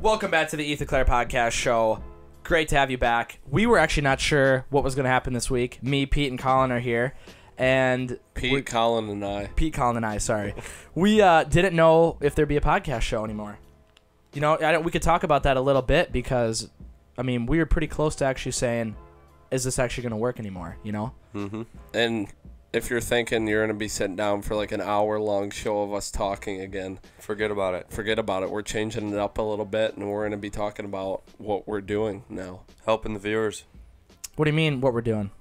Welcome back to the Clerc podcast show. Great to have you back. We were actually not sure what was going to happen this week. Me, Pete, and Colin are here. And Colin, and I, sorry. We didn't know if there'd be a podcast show anymore. You know, we could talk about that a little bit because, I mean, we were pretty close to actually saying, is this actually going to work anymore, you know? Mm-hmm. And if you're thinking you're going to be sitting down for like an hour-long show of us talking again, forget about it. We're changing it up a little bit, and we're going to be talking about what we're doing now. Helping the viewers. What do you mean, what we're doing?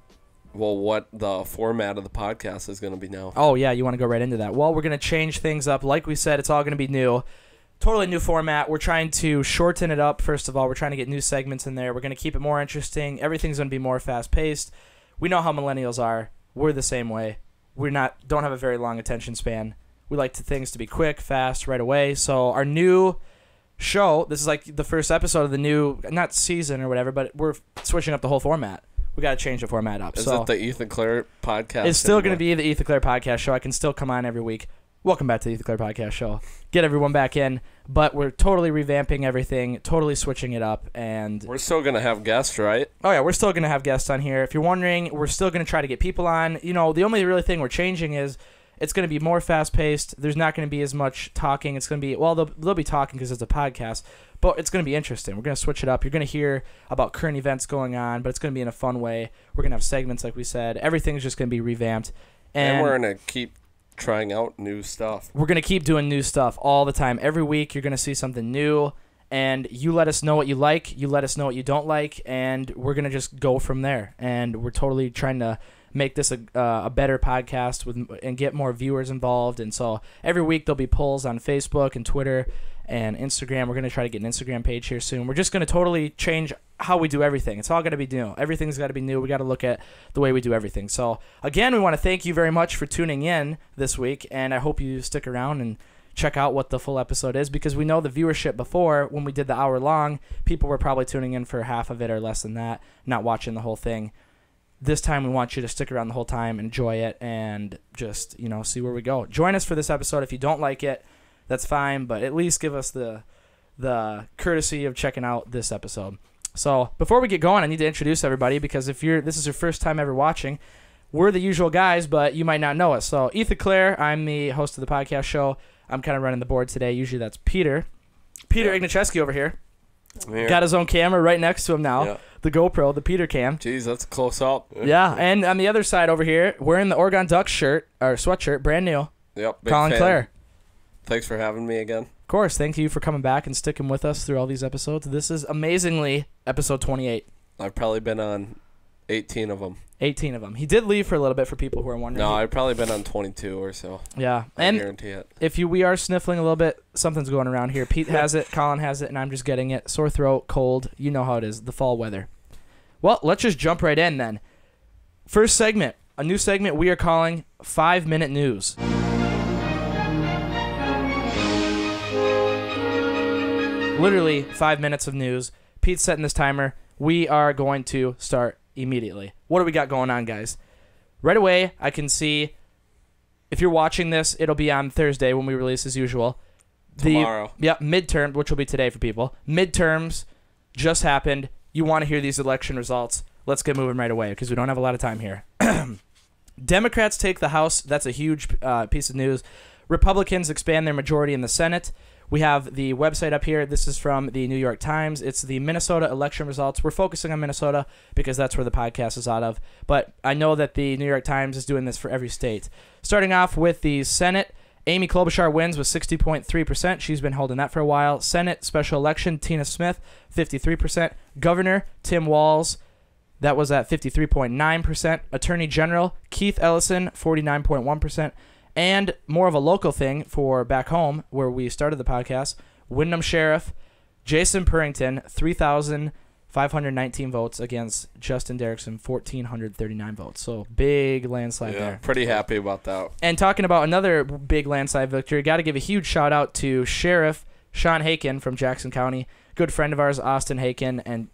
Well, what the format of the podcast is going to be now. Oh, yeah, you want to go right into that. Well, we're going to change things up. Like we said, it's all going to be new. Totally new format. We're trying to shorten it up, first of all. We're trying to get new segments in there. We're going to keep it more interesting. Everything's going to be more fast-paced. We know how millennials are. We're the same way. Don't have a very long attention span. We like things to be quick, fast, right away. So our new show, this is like the first episode of the new, not season or whatever, but we're switching up the whole format. We got to change the format up. Is it the Clerc podcast? It's still going to be the Clerc podcast show. I can still come on every week. Welcome back to the Clerc podcast show. Get everyone back in, but we're totally revamping everything, totally switching it up, and we're still going to have guests, right? Oh yeah, we're still going to have guests on here. If you're wondering, we're still going to try to get people on. You know, the only really thing we're changing is it's going to be more fast-paced. There's not going to be as much talking. It's going to be, well, they'll be talking because it's a podcast, but it's going to be interesting. We're going to switch it up. You're going to hear about current events going on, but it's going to be in a fun way. We're going to have segments, like we said. Everything's just going to be revamped. And we're going to keep trying out new stuff. We're going to keep doing new stuff all the time. Every week, you're going to see something new, and you let us know what you like. You let us know what you don't like, and we're going to just go from there. And we're totally trying to make this a better podcast and get more viewers involved. And so every week there'll be polls on Facebook and Twitter and Instagram. We're going to try to get an Instagram page here soon. We're just going to totally change how we do everything. It's all going to be new. Everything's got to be new. We got to look at the way we do everything. So again, we want to thank you very much for tuning in this week, and I hope you stick around and check out what the full episode is, because we know the viewership before, when we did the hour long, people were probably tuning in for half of it or less than that, not watching the whole thing. This time we want you to stick around the whole time, enjoy it, and just, you know, see where we go. Join us for this episode. If you don't like it, that's fine, but at least give us the courtesy of checking out this episode. So before we get going, I need to introduce everybody, because if this is your first time ever watching, we're the usual guys, but you might not know us. So Clerc, I'm the host of the podcast show. I'm kind of running the board today. Usually that's Peter. Ignaszewski over here. Got his own camera right next to him now. Yeah. The GoPro, the Peter cam. Jeez, that's close up. Yeah, and on the other side over here, wearing the Oregon Ducks shirt, or sweatshirt, brand new. Yep, Colin Clerc. Thanks for having me again. Of course, thank you for coming back and sticking with us through all these episodes. This is amazingly episode 28. I've probably been on 18 of them. 18 of them. He did leave for a little bit for people who are wondering. No, I've probably been on 22 or so. Yeah. I guarantee it. If we are sniffling a little bit, something's going around here. Pete has it, Colin has it, and I'm just getting it. Sore throat, cold. You know how it is, the fall weather. Well, let's just jump right in then. First segment, a new segment we are calling 5-Minute News. Literally 5 minutes of news. Pete's setting this timer. We are going to start immediately. What do we got going on, guys? Right away, I can see, if you're watching this, it'll be on Thursday when we release as usual. Tomorrow. Midterm, which will be today for people. Midterms just happened. You want to hear these election results. Let's get moving right away, because we don't have a lot of time here. Democrats take the House. That's a huge piece of news. Republicans expand their majority in the Senate. We have the website up here. This is from the New York Times. It's the Minnesota election results. We're focusing on Minnesota because that's where the podcast is out of. But I know that the New York Times is doing this for every state. Starting off with the Senate, Amy Klobuchar wins with 60.3%. She's been holding that for a while. Senate special election, Tina Smith, 53%. Governor, Tim Walz, that was at 53.9%. Attorney General, Keith Ellison, 49.1%. And more of a local thing for back home, where we started the podcast, Windham Sheriff Jason Purrington, 3,519 votes against Justin Derrickson, 1,439 votes. So big landslide there. Pretty happy about that. And talking about another big landslide victory, got to give a huge shout out to Sheriff Sean Haken from Jackson County, good friend of ours, Austin Haken, and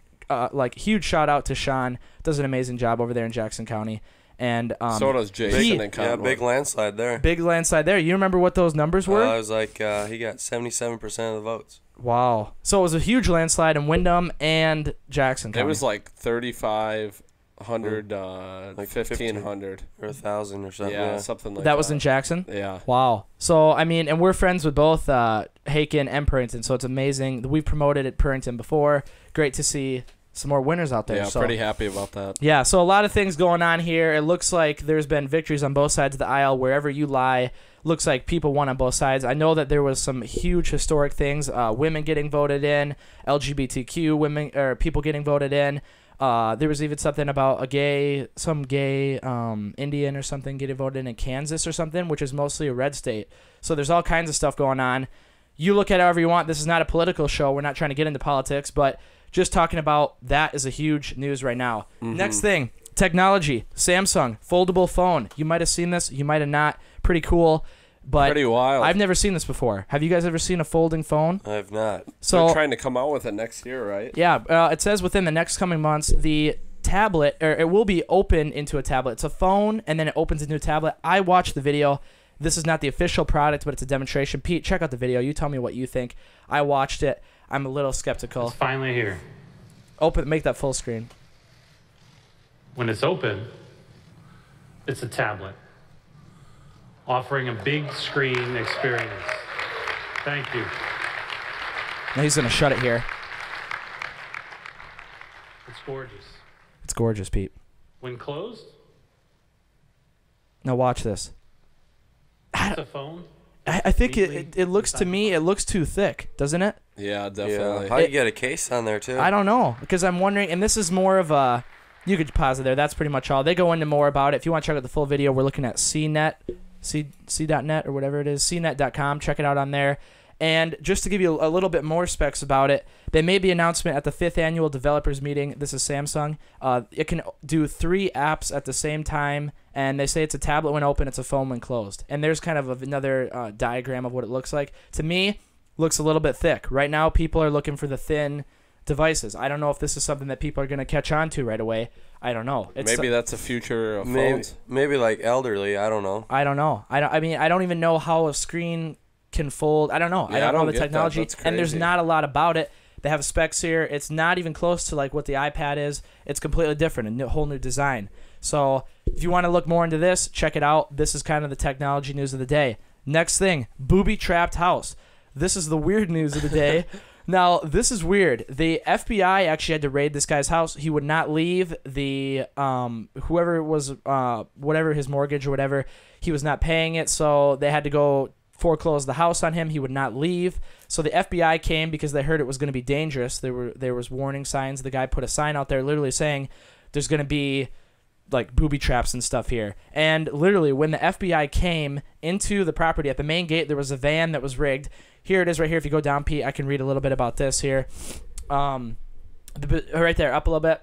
huge shout out to Sean. Does an amazing job over there in Jackson County. And so does Jason and Conway. Yeah, big landslide there. Big landslide there. You remember what those numbers were? I was like, he got 77% of the votes. Wow. So it was a huge landslide in Windham and Jackson County. It was like 3,500, 1,500. Or 1,000 or something. Yeah, something like that. That was in Jackson? Yeah. Wow. So, I mean, and we're friends with both Haken and Purrington, so it's amazing. We've promoted at Purrington before. Great to see some more winners out there. Yeah, so. pretty happy about that. Yeah, so a lot of things going on here. It looks like there's been victories on both sides of the aisle. Wherever you lie, looks like people won on both sides. I know that there was some huge historic things, women getting voted in, LGBTQ women or people getting voted in. There was even something about some gay Indian or something getting voted in Kansas or something, which is mostly a red state. So there's all kinds of stuff going on. You look at it however you want. This is not a political show. We're not trying to get into politics, but just talking about that is a huge news right now. Mm-hmm. Next thing, technology. Samsung, foldable phone. You might have seen this. You might have not. Pretty cool. But pretty wild. I've never seen this before. Have you guys ever seen a folding phone? I have not. So they're trying to come out with it next year, right? Yeah. It says within the next coming months, the tablet, or it will be open into a tablet. It's a phone, and then it opens into a tablet. I watched the video. This is not the official product, but it's a demonstration. Pete, check out the video. You tell me what you think. I watched it. I'm a little skeptical. It's finally here. Make that full screen. When it's open, it's a tablet, offering a big screen experience. Thank you. Now he's going to shut it here. It's gorgeous. It's gorgeous, Pete. When closed, Now watch this. it's a phone. I think it looks to me, it looks too thick, doesn't it? Yeah, definitely. Yeah. How you get a case on there, too? I don't know, because I'm wondering, and this is more of a, you could pause it there, that's pretty much all. They go into more about it. If you want to check out the full video, we're looking at CNET, C.net or whatever it is, cnet.com. Check it out on there. And just to give you a little bit more specs about it, they made the announcement at the 5th Annual Developers Meeting. This is Samsung. It can do 3 apps at the same time, and they say it's a tablet when open, it's a phone when closed. And there's kind of another diagram of what it looks like. To me, looks a little bit thick. Right now, people are looking for the thin devices. I don't know if this is something that people are going to catch on to right away. I don't know. Maybe that's the future of phones. Maybe like elderly. I don't know. I don't know. I mean, I don't even know how a screen can fold. I don't know. Yeah, I don't know the technology, and there's crazy. not a lot about it. They have specs here. It's not even close to like what the iPad is. It's completely different, a whole new design. So if you want to look more into this, check it out. This is kind of the technology news of the day. Next thing, booby-trapped house. This is the weird news of the day. Now, this is weird. The FBI actually had to raid this guy's house. He would not leave. The whoever it was, whatever his mortgage or whatever, he was not paying it, so they had to go foreclose the house on him. He would not leave. So the FBI came because they heard it was going to be dangerous. There was warning signs. The guy put a sign out there literally saying there's going to be like booby traps and stuff here. And literally when the FBI came into the property at the main gate, there was a van that was rigged. Here it is right here. If you go down, Pete, I can read a little bit about this here. Right there, up a little bit.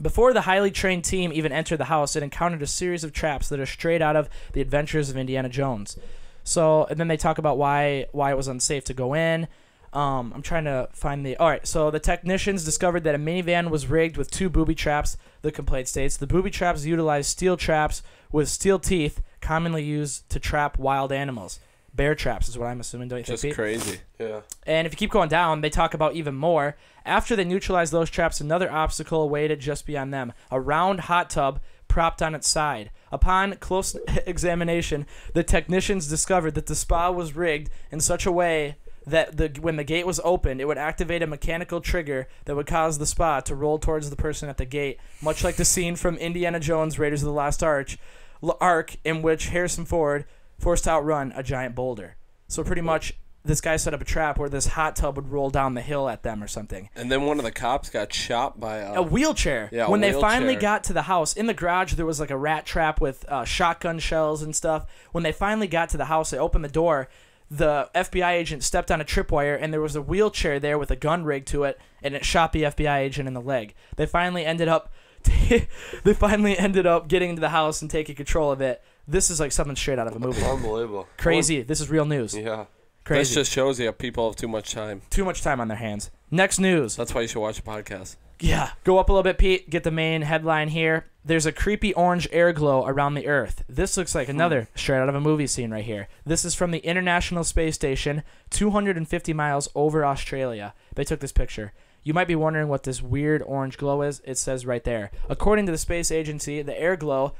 Before the highly trained team even entered the house, it encountered a series of traps that are straight out of the adventures of Indiana Jones. So, and then they talk about why it was unsafe to go in. I'm trying to find the... All right, so the technicians discovered that a minivan was rigged with 2 booby traps, the complaint states. The booby traps utilized steel traps with steel teeth commonly used to trap wild animals. Bear traps is what I'm assuming, don't you think, Pete? Just crazy. Yeah. And if you keep going down, they talk about even more. After they neutralized those traps, another obstacle awaited just beyond them. A round hot tub propped on its side. Upon close examination, the technicians discovered that the spa was rigged in such a way that when the gate was opened, it would activate a mechanical trigger that would cause the spa to roll towards the person at the gate, much like the scene from Indiana Jones' Raiders of the Lost Ark, in which Harrison Ford forced to outrun a giant boulder. So pretty much, this guy set up a trap where this hot tub would roll down the hill at them or something. And then one of the cops got shot by a wheelchair. Yeah, when they finally got to the house, in the garage there was like a rat trap with shotgun shells and stuff. When they finally got to the house, they opened the door. The FBI agent stepped on a tripwire, and there was a wheelchair there with a gun rigged to it, and it shot the FBI agent in the leg. They finally ended up getting into the house and taking control of it. This is like something straight out of a movie. Unbelievable. Crazy. This is real news. Yeah. Crazy. This just shows you people have too much time. Too much time on their hands. Next news. That's why you should watch the podcast. Yeah, go up a little bit, Pete. Get the main headline here. There's a creepy orange air glow around the Earth. This looks like another straight out of a movie scene right here. This is from the International Space Station, 250 miles over Australia. They took this picture. You might be wondering what this weird orange glow is. It says right there. According to the space agency, the air glow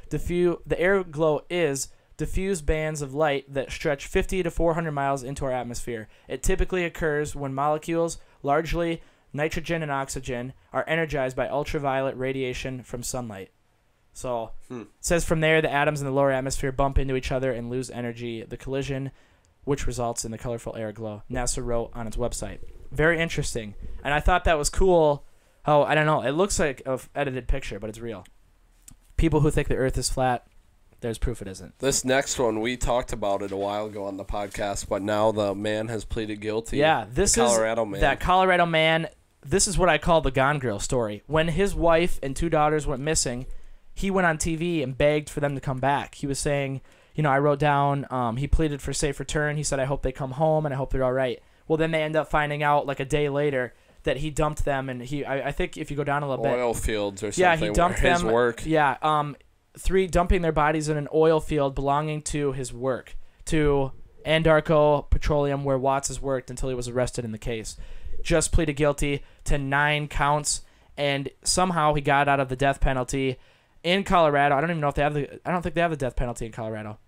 is diffuse bands of light that stretch 50 to 400 miles into our atmosphere. It typically occurs when molecules, largely nitrogen and oxygen, are energized by ultraviolet radiation from sunlight. So it says from there, the atoms in the lower atmosphere bump into each other and lose energy. The collision, which results in the colorful air glow, NASA wrote on its website. Very interesting. And I thought that was cool. Oh, I don't know. It looks like an edited picture, but it's real. People who think the Earth is flat, there's proof it isn't. This next one, we talked about it a while ago on the podcast, but now the man has pleaded guilty. Yeah, this is that Colorado man. This is what I call the Gone Girl story. When his wife and 2 daughters went missing, he went on TV and begged for them to come back. He was saying, I wrote down, he pleaded for safe return. He said, I hope they come home and I hope they're all right. Well, then they end up finding out like a day later that he dumped them, and I think if you go down a little bit, oil fields or something. Yeah, he dumped his them. Work. Yeah, 3 dumping their bodies in an oil field belonging to his work, to Anadarko Petroleum, where Watts has worked until he was arrested in the case. Just pleaded guilty to 9 counts, and somehow he got out of the death penalty in Colorado. I don't even know if they have I don't think they have the death penalty in Colorado.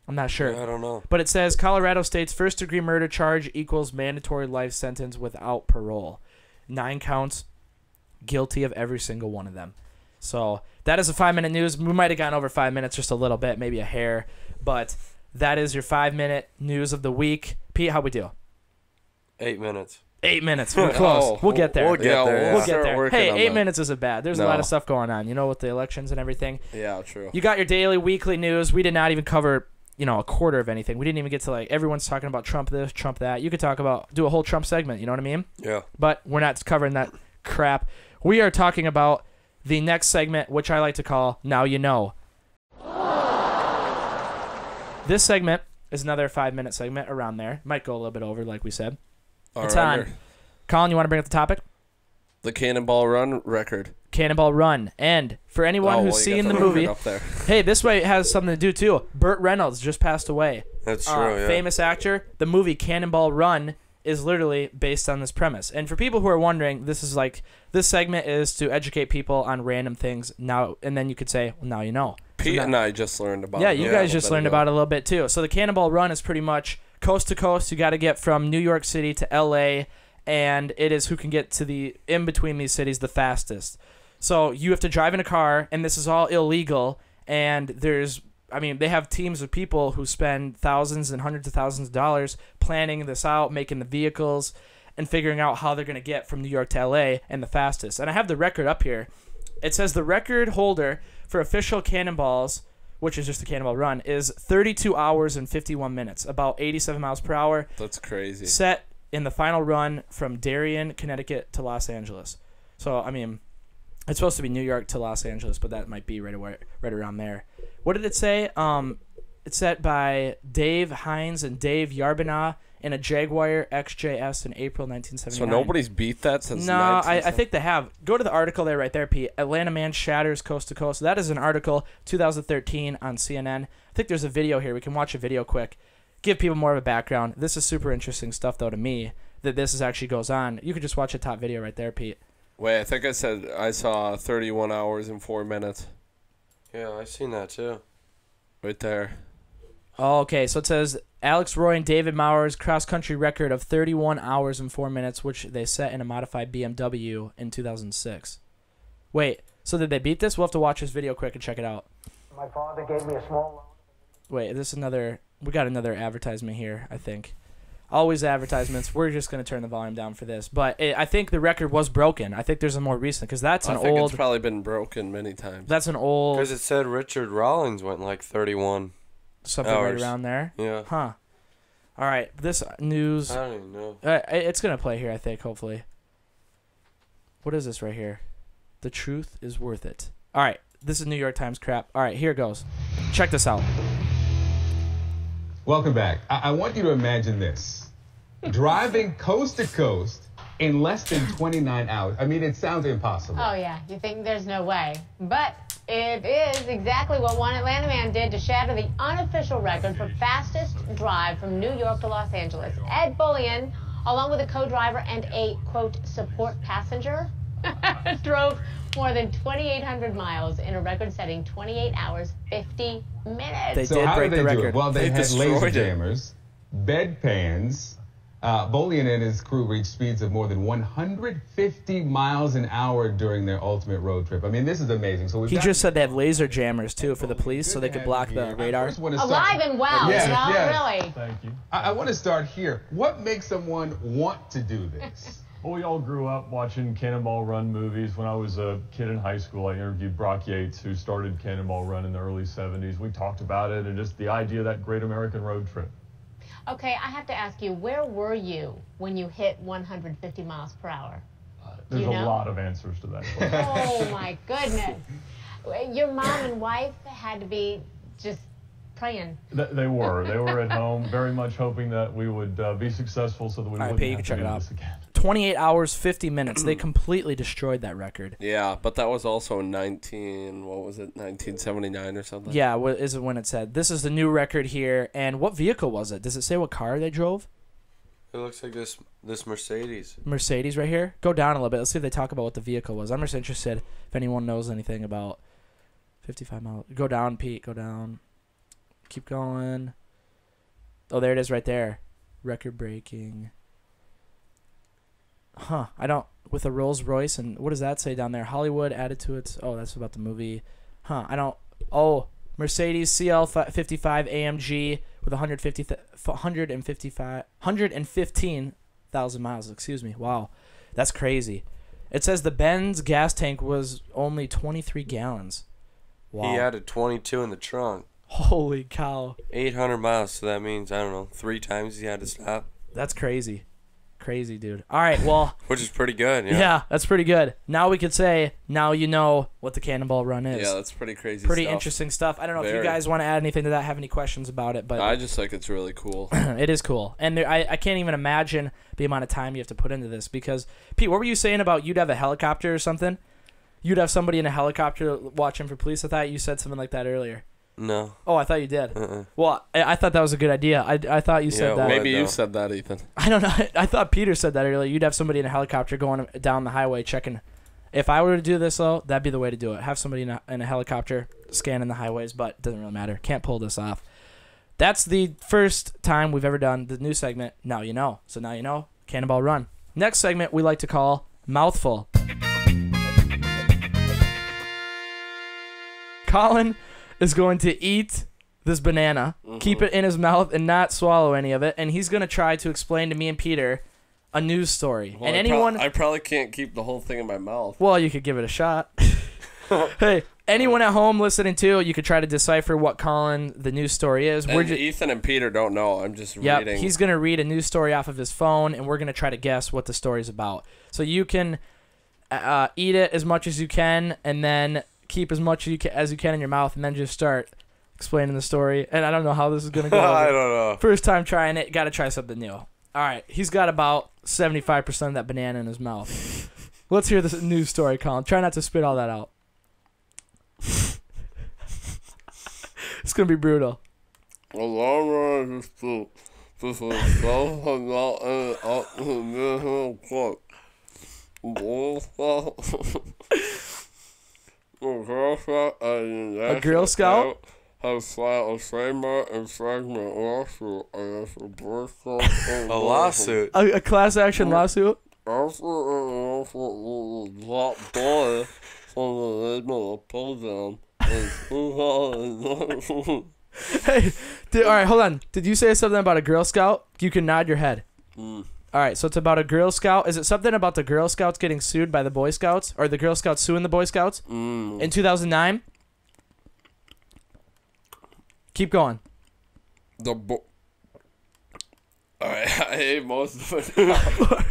I'm not sure. I don't know. But it says Colorado State's first-degree murder charge equals mandatory life sentence without parole. 9 counts, guilty of every single one of them. So that is a 5-minute news. We might have gone over 5 minutes just a little bit, maybe a hair. But that is your 5-minute news of the week. Pete, how'd we do? 8 minutes. 8 minutes. We're close. We'll get there. We'll get there. We'll get there. Hey, 8 minutes isn't bad. There's a lot of stuff going on, with the elections and everything. Yeah, true. You got your daily, weekly news. We did not even cover, a quarter of anything. We didn't even get to, everyone's talking about Trump this, Trump that. You could do a whole Trump segment, you know what I mean? Yeah. But we're not covering that crap. We are talking about the next segment, which I like to call Now You Know. This segment is another 5-minute segment around there. Might go a little bit over, like we said. It's on. Colin, you want to bring up the topic? The Cannonball Run record. Cannonball Run. And for anyone who's seen the movie, hey, this way it has something to do too. Burt Reynolds just passed away. That's true, yeah. Famous actor. The movie Cannonball Run is literally based on this premise. And for people who are wondering, this segment is to educate people on random things now, and then you could say, well, now you know. Pete and I just learned about it. Yeah, you guys just learned about it a little bit too. So the Cannonball Run is pretty much coast to coast. You got to get from New York City to LA, and it is who can get to the in between these cities the fastest. So you have to drive in a car, and this is all illegal, and they have teams of people who spend thousands and hundreds of thousands of dollars planning this out, making the vehicles, and figuring out how they're going to get from New York to LA and the fastest. And I have the record up here. It says the record holder for official cannonballs, which is just the Cannonball Run, is 32 hours and 51 minutes, about 87 miles per hour. That's crazy. Set in the final run from Darien, Connecticut to Los Angeles. So, it's supposed to be New York to Los Angeles, but that might be right around there. What did it say? It's set by Dave Hines and Dave Yarbinaugh in a Jaguar XJS in April 1979. So nobody's beat that since No, I think they have. Go to the article there right there, Pete. Atlanta man shatters coast to coast. That is an article, 2013 on CNN. I think there's a video here. We can watch a video quick. Give people more of a background. This is super interesting stuff, though, to me, that this actually goes on. You could just watch a top video right there, Pete. Wait, I think I saw 31 hours and 4 minutes. Yeah, I seen that too. Right there. Oh, okay, so it says Alex Roy and David Maurer's cross-country record of 31 hours and 4 minutes, which they set in a modified BMW in 2006. Wait, so did they beat this? We'll have to watch this video quick and check it out. My father gave me a small loan. Wait, we got another advertisement here, I think. Always advertisements. We're just going to turn the volume down for this. But I think the record was broken. I think there's a more recent, because that's an old... I think it's probably been broken many times. That's an old... Because it said Richard Rawlings went like 31 something hours. Right around there? Yeah. Huh. All right, this news... I don't even know. It's going to play here, I think, hopefully. What is this right here? The truth is worth it. All right, this is New York Times crap. All right, here it goes. Check this out. Welcome back. I want you to imagine this. Driving coast to coast in less than 29 hours. I mean, it sounds impossible. Oh, yeah. You think there's no way. But it is exactly what one Atlanta man did to shatter the unofficial record for fastest drive from New York to Los Angeles. Ed Bullion, along with a co-driver and a, quote, support passenger, drove more than 2,800 miles in a record-setting 28 hours, 50 minutes. So how did they do record. it? Well, they had laser destroyed it. jammers, bedpans. Bullion and his crew reached speeds of more than 150 miles an hour during their ultimate road trip. I mean, this is amazing. So He just said they have laser jammers, too, for the police, so they could block the radar. Alive and well, Yes, you know, yes. really. Thank you. I want to start here. What makes someone want to do this? Well, we all grew up watching Cannonball Run movies. When I was a kid in high school, I interviewed Brock Yates, who started Cannonball Run in the early 70s. We talked about it and just the idea of that great American road trip. Okay, I have to ask you, where were you when you hit 150 miles per hour? There's You know? a lot of answers to that question. Oh, my goodness. Your mom and wife had to be just praying. They were at home, very much hoping that we would be successful so that we All right, wouldn't Pete, you have can to check do it out. this again. 28 hours, 50 minutes. They completely destroyed that record. Yeah, but that was also 1979 or something. Yeah, what is it when it said? This is the new record here. And what vehicle was it? Does it say what car they drove? It looks like this Mercedes. Mercedes right here. Go down a little bit. Let's see if they talk about what the vehicle was. I'm just interested if anyone knows anything about 55 miles. Go down, Pete. Go down. Keep going. Oh, there it is right there. Record breaking. Huh. I don't. With a Rolls Royce. And what does that say down there? Hollywood added to it. Oh, that's about the movie. Huh. I don't. Oh, Mercedes CL55 AMG with 115,000 miles. Excuse me. Wow. That's crazy. It says the Benz gas tank was only 23 gallons. Wow. He added 22 in the trunk. Holy cow. 800 miles, so that means, I don't know, 3 times he had to stop. That's crazy. Crazy, dude. All right, well. Which is pretty good, Yeah, that's pretty good. Now we could say, now you know what the Cannonball Run is. Yeah, that's pretty crazy Pretty stuff. interesting stuff. I don't know if you Very. guys want to add anything to that, have any questions about it, but I just think it's really cool. it is cool. And I can't even imagine the amount of time you have to put into this because, Pete, what were you saying about you'd have a helicopter or something? You'd have somebody in a helicopter watching for police? I thought you said something like that earlier. No. Oh, I thought you did. Well, I thought that was a good idea. I thought you said that. Maybe you said that, Ethan. I don't know. I thought Peter said that earlier. You'd have somebody in a helicopter going down the highway checking. If I were to do this, though, that'd be the way to do it. Have somebody in a helicopter scanning the highways, but it doesn't really matter. Can't pull this off. That's the first time we've ever done the new segment, Now You Know. So now you know, Cannonball Run. Next segment we like to call Mouthful. Colin is going to eat this banana, keep it in his mouth, and not swallow any of it. And he's going to try to explain to me and Peter a news story. Well, and anyone, I probably can't keep the whole thing in my mouth. well, you could give it a shot. Hey, anyone at home listening to, you could try to decipher what Colin the news story is. And Ethan and Peter don't know. I'm just reading. He's going to read a news story off of his phone, and we're going to try to guess what the story's about. So you can eat it as much as you can, and then keep as much as you can in your mouth, and then just start explaining the story. And I don't know how this is going to go. I don't know. First time trying it, got to try something new. All right, he's got about 75% of that banana in his mouth. Let's hear this news story, Colin. Try not to spit all that out. It's going to be brutal. A Girl Scout has filed a trademark infringement lawsuit against a Boy Scout. A lawsuit. A class action lawsuit? After a lawsuit was dropped boy from the label of program in 2009. Hey, all right, hold on. Did you say something about a Girl Scout? You can nod your head. All right, so it's about a Girl Scout. Is it something about the Girl Scouts getting sued by the Boy Scouts? Or the Girl Scouts suing the Boy Scouts? In 2009? Keep going. Alright, I hate most of it.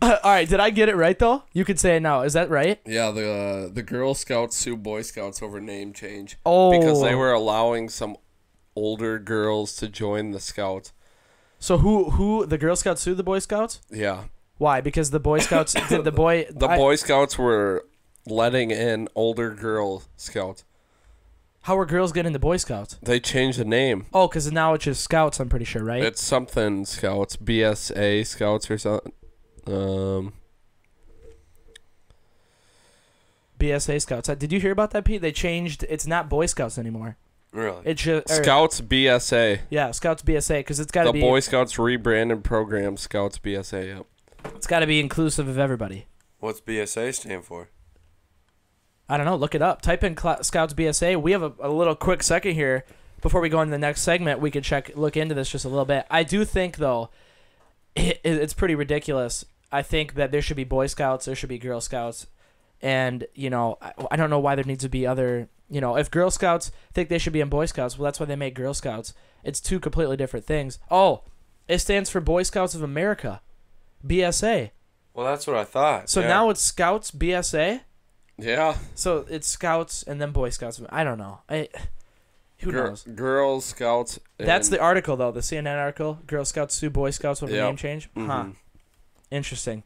All right, did I get it right, though? You could say it now. Is that right? Yeah, the Girl Scouts sue Boy Scouts over name change. Oh. Because they were allowing some older girls to join the Scouts. So who the Girl Scouts sued the Boy Scouts? Yeah. Why? Because the Boy Scouts did the Boy Boy Scouts were letting in older Girl Scouts. How are girls getting into Boy Scouts? They changed the name. Oh, because now it's just Scouts, I'm pretty sure, right? It's something Scouts, BSA Scouts or something. BSA Scouts. Did you hear about that, Pete? They changed. It's not Boy Scouts anymore. Really? It's just Scouts BSA. Yeah, Scouts BSA, because it's got to The be Boy Scouts rebranded program, Scouts BSA. Yep. It's got to be inclusive of everybody. What's BSA stand for? I don't know. Look it up. Type in Scouts BSA. We have a little quick second here before we go into the next segment. We could look into this just a little bit. I do think though, it's pretty ridiculous. I think that there should be Boy Scouts, there should be Girl Scouts, and I don't know why there needs to be other. If Girl Scouts think they should be in Boy Scouts, well, that's why they make Girl Scouts. It's two completely different things. Oh, it stands for Boy Scouts of America, BSA. Well, that's what I thought. So now it's Scouts BSA. Yeah. So it's Scouts and then Boy Scouts. I don't know. Who knows? Girl Scouts. That's the article, though. The CNN article. Girl Scouts sue Boy Scouts with a name change. Mm-hmm. Huh. Interesting.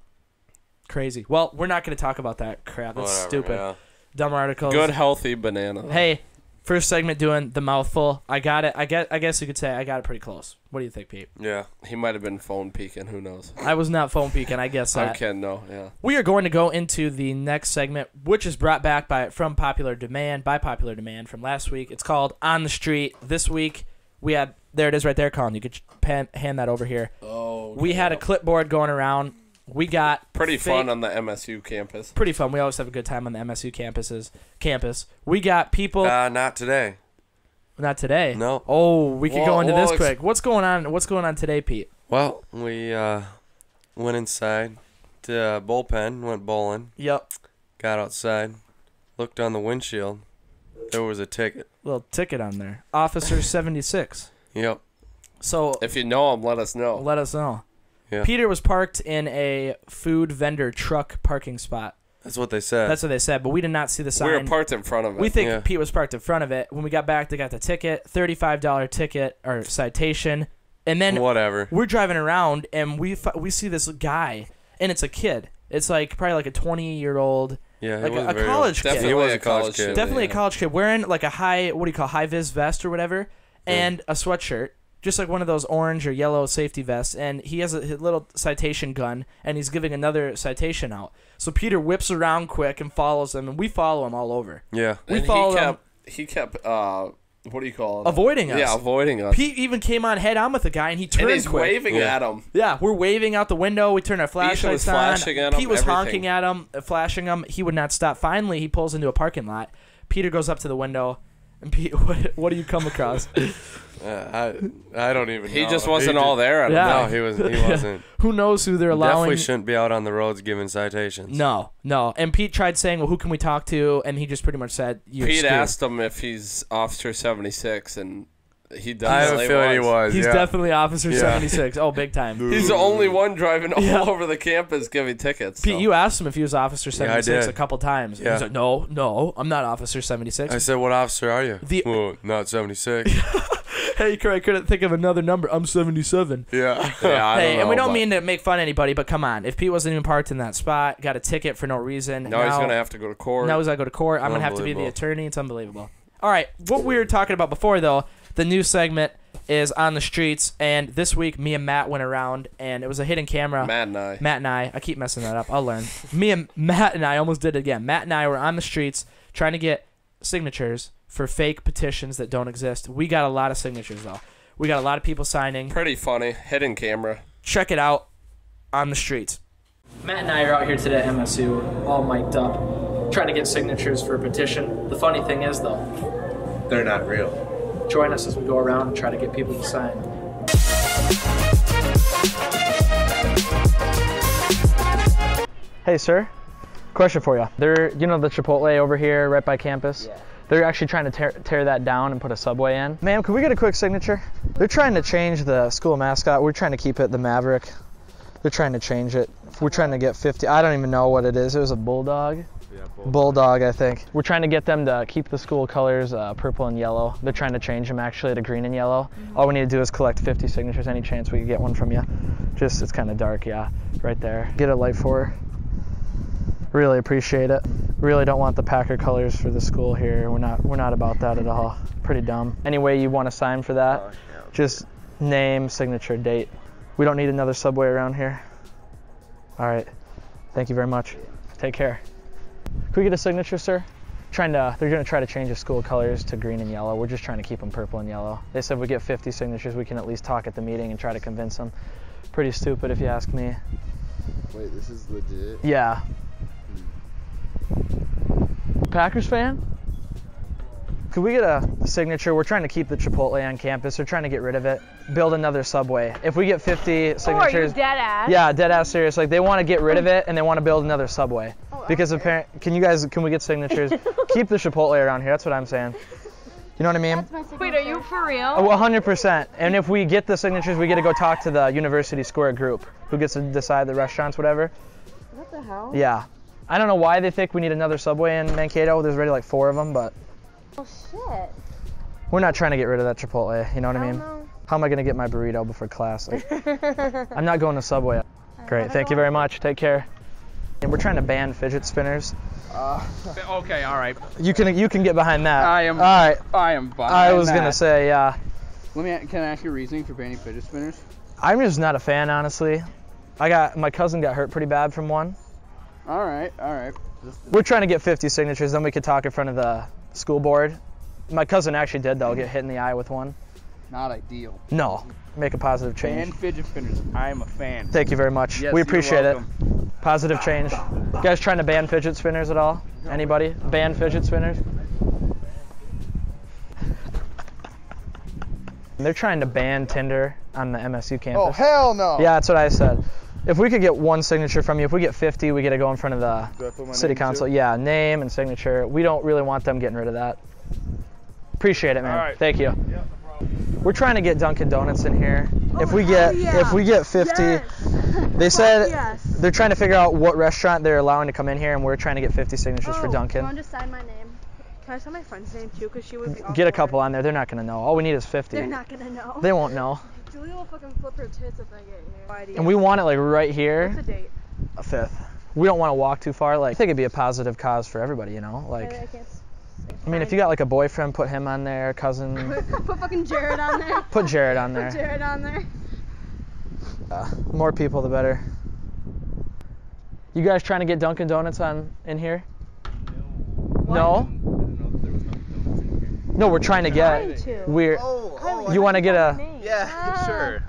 Crazy. Well, we're not going to talk about that crap. That's stupid. Yeah. Dumb articles. Good, healthy banana. Hey, first segment doing the mouthful. I got it. I guess you could say I got it pretty close. What do you think, Pete? Yeah. He might have been phone peeking. Who knows? I was not phone peeking. I guess that. I'm kidding. No. Yeah. We are going to go into the next segment, which is brought back by popular demand from last week. It's called On the Street. This week, we had, there it is right there, Colin. You could hand that over here. Oh. Okay. We had a clipboard going around. We got pretty fun on the MSU campus. Pretty fun. We always have a good time on the MSU campus. We got people. Not today. Not today. No. Oh, we could go into this quick. What's going on? What's going on today, Pete? Well, we went inside to bullpen, went bowling. Yep. Got outside, looked on the windshield. There was a ticket. Little ticket on there. Officer 76. Yep. So if you know him, let us know. Let us know. Yeah. Peter was parked in a food vendor truck parking spot. That's what they said. That's what they said, but we did not see the sign. We were parked in front of it. We think Pete was parked in front of it. When we got back, they got the ticket, $35 ticket or citation, and then whatever. We're driving around and we see this guy, and it's a kid. It's probably like a 20-year-old. Yeah, like a college kid. Definitely was a college kid. Definitely a college kid wearing like a high vis vest or whatever, and a sweatshirt. Just like one of those orange or yellow safety vests, and he has a little citation gun, and he's giving another citation out. So Peter whips around quick and follows him, and we follow him all over. Yeah, we follow him. He kept what do you call it? Avoiding us. Yeah, avoiding us. Pete even came on head on with the guy, and he turned and he's quick. waving at him. Yeah, we're waving out the window. We turn our flashlights on. Flashing at him, Pete was honking at him, flashing him. He would not stop. Finally, he pulls into a parking lot. Peter goes up to the window, and Pete, what do you come across? I don't even know. He just wasn't all there. I don't know. He wasn't. Who knows who they're allowing? Definitely shouldn't be out on the roads giving citations. No. And Pete tried saying, well, who can we talk to? And he just pretty much said, Pete asked him if he's Officer 76, and he does. I have a feeling he was. He's definitely Officer 76. Oh, big time. He's the only one driving all over the campus giving tickets. Pete, you asked him if he was Officer 76 a couple times. Yeah. He's like, no, I'm not Officer 76. I said, what officer are you? Well, not 76. Hey, I couldn't think of another number. I'm 77. Yeah. Hey, and we don't mean to make fun of anybody, but come on. If Pete wasn't even parked in that spot, got a ticket for no reason. Now he's going to have to go to court. Now he's got to go to court. I'm going to have to be the attorney. It's unbelievable. All right. What we were talking about before, though, the new segment is On the Streets. And this week, me and Matt went around, and it was a hidden camera. Matt and I. I keep messing that up. I'll learn. Matt and I almost did it again. Matt and I were on the streets trying to get signatures for fake petitions that don't exist. We got a lot of signatures, though. We got a lot of people signing. Pretty funny. Hidden camera. Check it out on the streets. Matt and I are out here today at MSU, all mic'd up, trying to get signatures for a petition. The funny thing is, though, they're not real. Join us as we go around and try to get people to sign. Hey, sir. Question for you. They're, the Chipotle over here right by campus? Yeah. They're actually trying to tear that down and put a Subway in. Ma'am, could we get a quick signature? They're trying to change the school mascot. We're trying to keep it the Maverick. They're trying to change it. We're trying to get 50. I don't even know what it is. It was a bulldog. Bulldog, I think. We're trying to get them to keep the school colors purple and yellow. They're trying to change them actually to green and yellow. All we need to do is collect 50 signatures. Any chance we could get one from you? Just, it's kind of dark, yeah, right there. Get a light for her. Really appreciate it. Really don't want the Packer colors for the school here. We're not about that at all. Pretty dumb. Any way you want to sign for that, just name, signature, date. We don't need another Subway around here. All right. Thank you very much. Take care. Can we get a signature, sir? They're going to try to change the school colors to green and yellow. We're just trying to keep them purple and yellow. They said we get 50 signatures, we can at least talk at the meeting and try to convince them. Pretty stupid if you ask me. Wait, this is legit? Yeah. Packers fan? Could we get a signature? We're trying to keep the Chipotle on campus. They're trying to get rid of it. Build another Subway. If we get 50 signatures. Oh, are you dead ass? Yeah, dead ass serious. Like they want to get rid of it and they want to build another Subway. Because apparently, can we get signatures? Keep the Chipotle around here. That's what I'm saying. You know what I mean? Wait, are you for real? Oh, 100%. And if we get the signatures, we get to go talk to the University Square group, who gets to decide the restaurants, whatever. What the hell? Yeah. I don't know why they think we need another Subway in Mankato. There's already like 4 of them, but. Oh shit. We're not trying to get rid of that Chipotle, you know what I mean? No. How am I going to get my burrito before class? Like, I'm not going to Subway. Great, thank you very much. Take care. And we're trying to ban fidget spinners. Okay, all right. You can get behind that. I am. All right. I am behind I was going to say, yeah. Can I ask you reasoning for banning fidget spinners? I'm just not a fan, honestly. My cousin got hurt pretty bad from one. All right. We're trying to get 50 signatures, then we could talk in front of the school board. My cousin actually did, though, get hit in the eye with one. Not ideal. No. Make a positive change. Ban fidget spinners. I am a fan. Thank you very much. Yes, we appreciate you're it. Positive change. You guys trying to ban fidget spinners at all? Anybody? Ban fidget spinners? They're trying to ban Tinder on the MSU campus. Oh, hell no. Yeah, that's what I said. If we could get one signature from you, if we get 50, we get to go in front of the city council. Too? Yeah, name and signature. We don't really want them getting rid of that. Appreciate it, man. All right. Thank you. Yeah, no We're trying to get Dunkin' Donuts in here. Oh, if we get 50, they said they're trying to figure out what restaurant they're allowing to come in here, and we're trying to get 50 signatures for Dunkin'. You want to sign my name? Can I sign my friend's name too? Because she would be. Get a couple on there. They're not gonna know. All we need is 50. They're not gonna know. They won't know. Julia will fucking flip her tits if I get here. And we want it like right here. What's the date? A 5th. We don't want to walk too far. Like I think it'd be a positive cause for everybody, you know. Like. I mean, if you got like a boyfriend, put him on there. Cousin. Put fucking Jared on there. Put Jared on there. Put Jared on there. More people, the better. You guys trying to get Dunkin' Donuts in here? No. No, we're trying to get. You want to get a? Yeah, sure.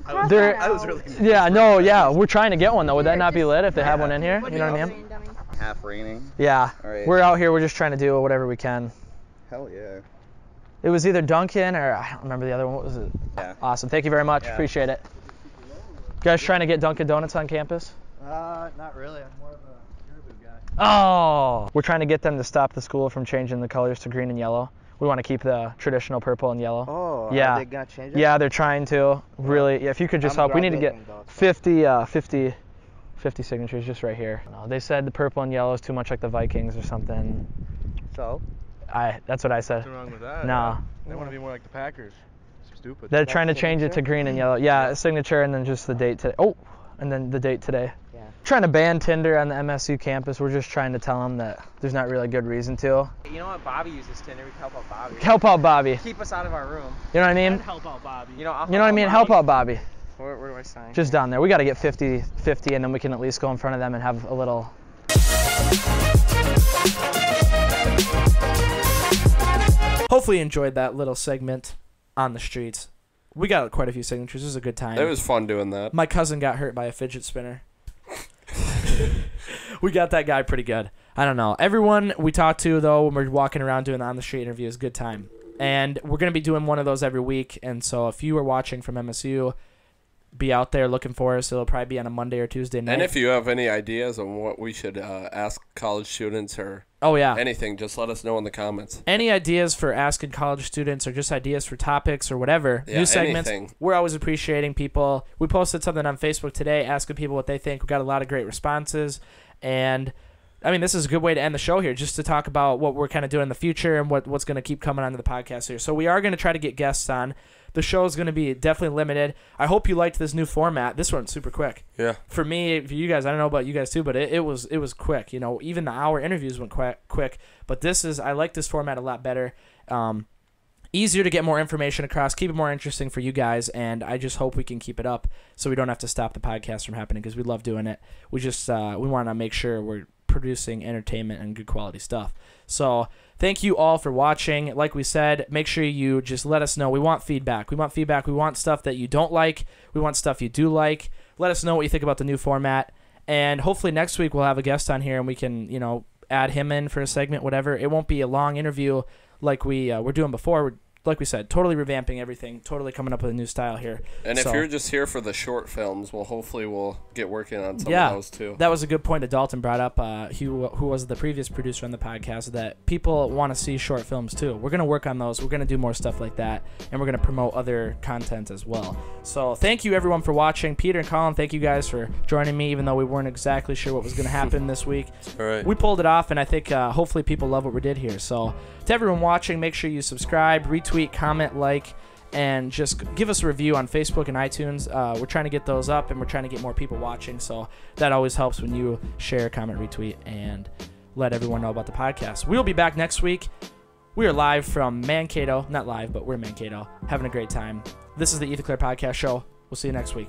I was really. Yeah, no, yeah, we're trying to get one though. Would that not be lit if they have one in here? You know what I mean? Half raining. Yeah. All right. We're out here. We're just trying to do whatever we can. Hell yeah. It was either Dunkin' or I don't remember the other one. What was it? Yeah. Awesome. Thank you very much. Yeah. Appreciate it. You guys trying to get Dunkin' Donuts on campus? Not really. I'm more of a Caribou guy. Oh. We're trying to get them to stop the school from changing the colors to green and yellow. We want to keep the traditional purple and yellow. Oh, yeah. Are they gonna change it? Yeah, they're trying to. Really, yeah, if you could just help. We need to get 50 signatures just right here. No, they said the purple and yellow is too much like the Vikings or something. So? That's what I said. What's wrong with that? No. They want to be more like the Packers. It's stupid. They're trying to change it to green and yellow. Yeah, a signature and then just the date today. Oh, and then the date today. Yeah. Trying to ban Tinder on the MSU campus. We're just trying to tell them that there's not really good reason to. You know what? Bobby uses Tinder. We can help out Bobby. Help out Bobby. Keep us out of our room. You know what I mean? Help out Bobby. You know what I mean? Help out Bobby. Where do I sign? Just down there. We got to get 50, and then we can at least go in front of them and have a little. Hopefully you enjoyed that little segment on the streets. We got quite a few signatures. It was a good time. It was fun doing that. My cousin got hurt by a fidget spinner. We got that guy pretty good. I don't know. Everyone we talked to, though, when we're walking around doing the on-the-street interview, is a good time. And we're going to be doing one of those every week. And so if you are watching from MSU, be out there looking for us. It'll probably be on a Monday or Tuesday night. And if you have any ideas on what we should ask college students or anything, just let us know in the comments. Any ideas for asking college students or just ideas for topics or whatever, new segments, anything. We're always appreciating people. We posted something on Facebook today asking people what they think. We got a lot of great responses. And I mean, this is a good way to end the show here, just to talk about what we're kind of doing in the future and what's going to keep coming onto the podcast here. So we are going to try to get guests on. The show is going to be definitely limited. I hope you liked this new format. This one's super quick. Yeah. For me, for you guys, I don't know about you guys too, but it was quick. You know, even the hour interviews went quick. But I like this format a lot better. Easier to get more information across, keep it more interesting for you guys, and I just hope we can keep it up so we don't have to stop the podcast from happening, because we love doing it. We just we want to make sure we're producing entertainment and good quality stuff. So thank you all for watching. Like we said, make sure you just let us know. We want feedback. We want stuff that you don't like. We want stuff you do like. Let us know what you think about the new format. And hopefully next week we'll have a guest on here and we can, add him in for a segment, whatever. It won't be a long interview like we were doing before. Like we said, totally revamping everything, totally coming up with a new style here. And if you're just here for the short films, hopefully we'll get working on some of those too. That was a good point that Dalton brought up, who was the previous producer on the podcast, that people want to see short films too. We're going to work on those. We're going to do more stuff like that, and we're going to promote other content as well. So thank you everyone for watching. Peter and Colin, thank you guys for joining me, even though we weren't exactly sure what was going to happen this week. All right. We pulled it off, and I think hopefully people love what we did here. So to everyone watching, make sure you subscribe, retweet, comment, like, and just give us a review on Facebook and iTunes. We're trying to get those up, and we're trying to get more people watching, so that always helps when you share, comment, retweet, and let everyone know about the podcast. We'll be back next week. We are live from Mankato. Not live, but we're in Mankato. Having a great time. This is the Clerc Podcast Show. We'll see you next week.